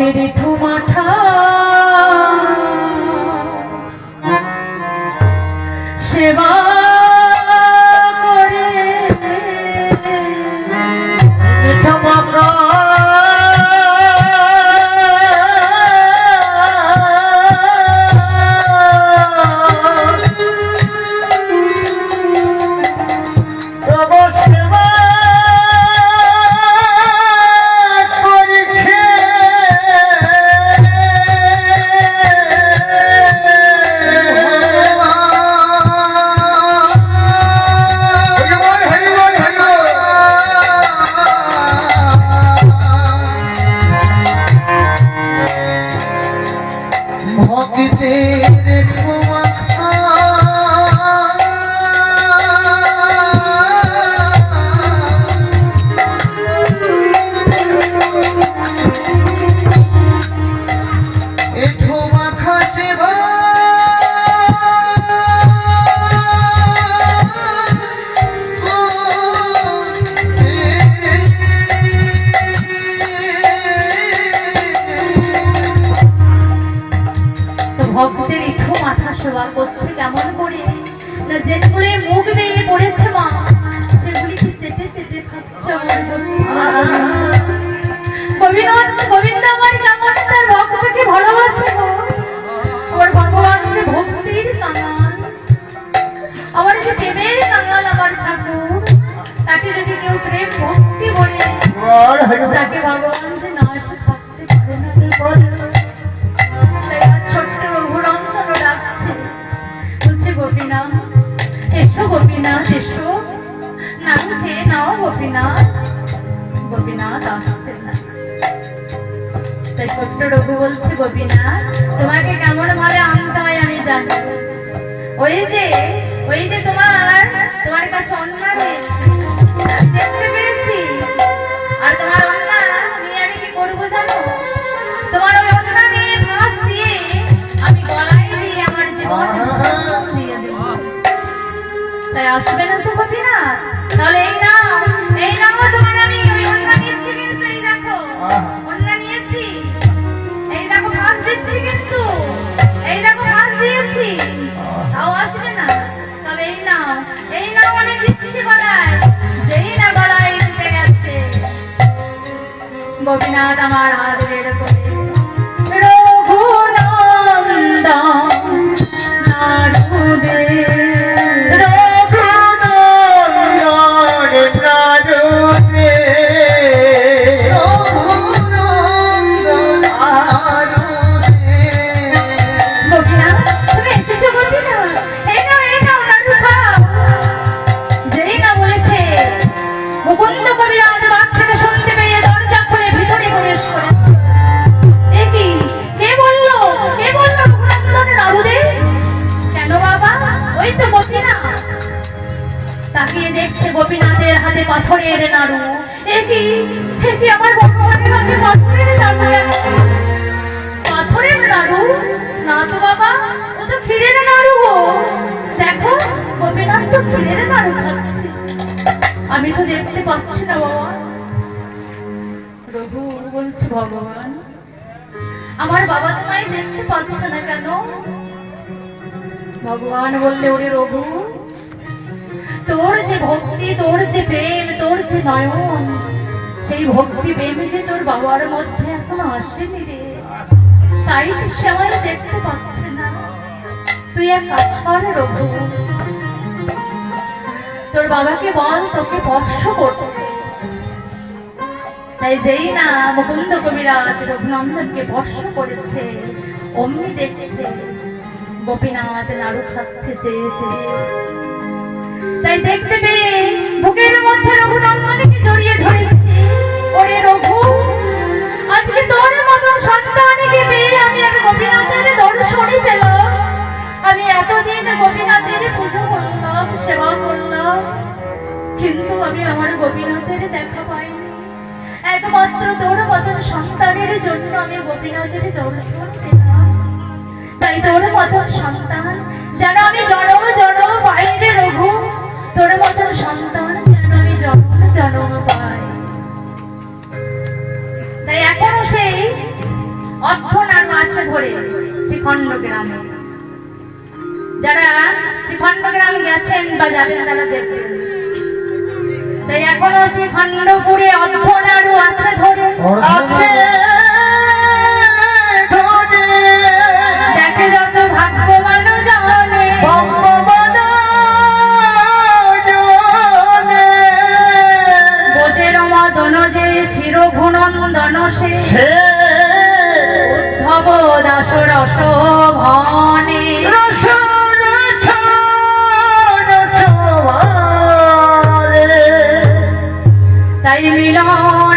ঋতু মাথা সেবা করে ঋতু মাথা ভক্তের ইথু মাথা সেবা করছে কেমন করে না যেগুলি মুখ বেয়ে পড়েছে মা সেগুলিকে চেটে চেটে খাচ্ছে গোবিন্দ আমার কেমন তার ভক্তকে ভালোবাসে আমার ভগবান যে ভক্তির কাঙাল আমার যে প্রেমের কাঙাল আমার ঠাকুর তাকে যদি কেউ প্রেম ভক্তি বলে তাকে ভগবান যে না সে থাকতে পারে না ছোট্ট রঘুনন্দন ডাকছে বলছে গোপীনাথ এসো গোপীনাথ এসো নাড়ু খেয়ে নাও গোপীনাথ গোপীনাথ আসছে না তাই ছোট্ট রঘু বলছে গোপীনাথ তোমাকে কেমন ভাবে আনতে হয় আমি জানি ওই যে তোমার কাছে অন্য রয়েছে দেখতে পেয়েছি আর তোমার অন্য নিয়ে আমি কি করবো জানো তোমার ওই অন্য নিয়ে ফাঁস দিয়ে আমি গলায় দিয়ে আমার জীবন দিয়ে দেব তাই আসবে না তো গোপীনাথ তাহলে এই নাও তোমার আমি ওই অন্য নিয়েছি কিন্তু এই দেখো অন্য নিয়েছি এই দেখো ফাঁস দিচ্ছি কিন্তু এই দেখো ফাঁস দিয়েছি তাও আসবে না তবে এই নাও আমি দিচ্ছি গলায় যেই না গলায় দিতে গেছে গোপীনাথ আমার হাত বের করে তাকিয়ে দেখছে গোপীনাথের হাতে পাথরের নাড়ু একই আমার ভগবানের হাতে পাথরের নাড়ু না তো বাবা ও তো ক্ষীরের নাড়ু দেখো গোপীনাথ তো ক্ষীরের নাড়ু খাচ্ছে আমি তো দেখতে পাচ্ছি না বাবা রঘু বলছে ভগবান আমার বাবা তোমায় দেখতে পাচ্ছে না কেন ভগবান বললে ওরে রঘু তোর যে ভক্তি তোর যে প্রেম তোর যে নয়ন সেই ভক্তি প্রেম যে তোর বাবার মধ্যে এখনো আসেনি রে তাই সে আমায় দেখতে পাচ্ছে না তুই এক কাজ কর রঘু তোর বাবাকে বল তোকে স্পর্শ করতে তাই যেই না মুকুন্দ কবিরাজ রঘুনন্দনকে স্পর্শ করেছে অমনি দেখছে গোপীনাথ নাড়ু খাচ্ছে চেয়ে চেয়ে তাই দেখতে পেয়ে বুকের মধ্যে রঘুনন্দনকে জড়িয়ে ধরেছে ওরে রঘু আজকে তোর মতন সন্তানকে পেয়ে আমি আর গোপীনাথের দর্শনই পেলাম আমি এতদিন গোপীনাথের পুজো করলাম সেবা করলাম কিন্তু আমি আমার গোপীনাথের দেখা পাইনি একমাত্র তোর মতন সন্তানের জন্য আমি গোপীনাথের দর্শন পেলাম তাই তোর মতন সন্তান যেন আমি জনম জনম বাইরে রঘু তোর মতন সন্তান যেন আমি জনম জনম পাই তাই এখনো সেই অর্ধনাড়ু আছে ধরে শ্রীখণ্ড গ্রামে। যারা শ্রীখণ্ড গ্রাম গেছেন বা যাবেন তারা দেখবেন, তাই এখনো শ্রীখণ্ডপুরে অর্ধনাড়ু আছে ধরে দেখে যত ভাগ্যবান জানে বোঝের মদন যে শিরঘুনন্দন সে উদ্ধব দাস রস ভনে তাই মিলন